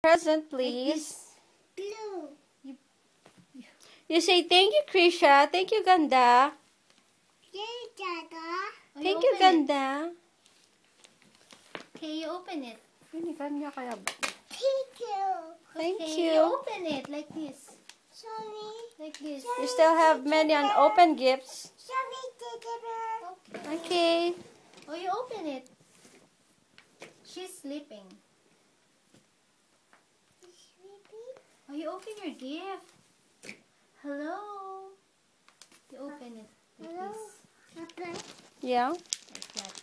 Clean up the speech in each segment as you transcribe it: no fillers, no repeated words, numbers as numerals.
Present, please. Blue. You say thank you, Krisha. Thank you, Ganda. Yay, Dada. Thank you, Ganda. Okay, you open it. Thank Thank you. Thank Okay, you. open it like this. Sorry. Like this. You still have many unopened gifts. Sorry, Dada. Okay. Oh, you open it. She's sleeping. Oh, you open your gift. Hello. You open it like this. Okay. Yeah. Like that.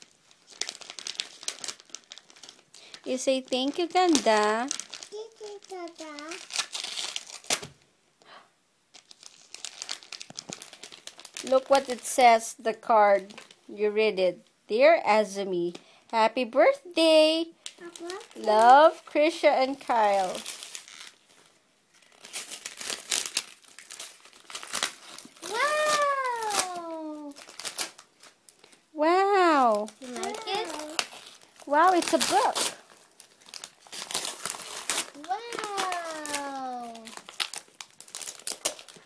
You say thank you, Ganda. Thank you, Dada. Look what it says, the card. You read it. Dear Azumi, happy birthday. Love, Krisha and Kyle. Wow! Wow. You like it? Wow, it's a book. Wow!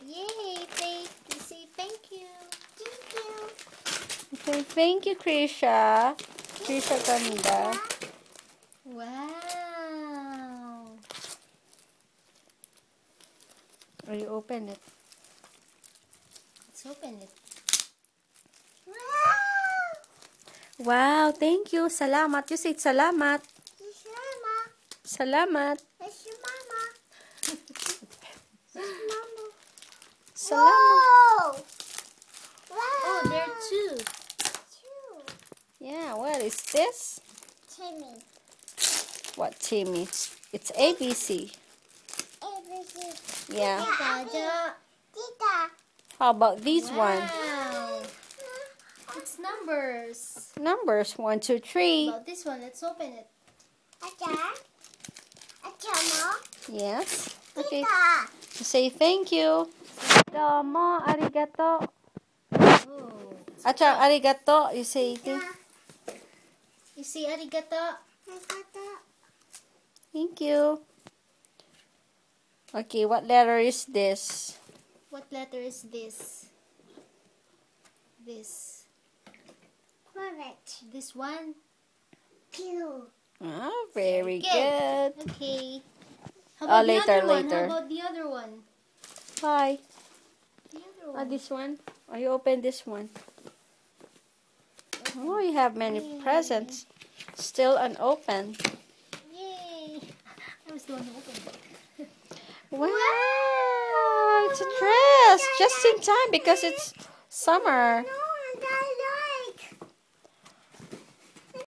Yay! You say thank you. Thank you. Okay, thank you, Krisha. Krisha Ganda. Wow! Or you open it. Let's open it. Wow, thank you. Salamat. You say salamat. Salamat. Salamat. Oh, there are two. Yeah, what is this? Timmy. What, Timmy? It's ABC. Yeah. Tita. How about these one? Wow. It's numbers. Numbers 1, 2, 3. About this one, let's open it. Yes. Okay. Say thank you. Domo, arigato. Oh. Acha, arigato. You say thank You say arigato. Thank you. Okay, what letter is this? What letter is this? This. This one? Oh, very good. Okay. How Oh, about later, the other one? later. How about the other one? Hi. The other one. This one? Oh, you open this one. Oh, you have many presents. Still unopened. Yay! I was the one who opened it. Wow! It's a dress! Just in time because it's summer.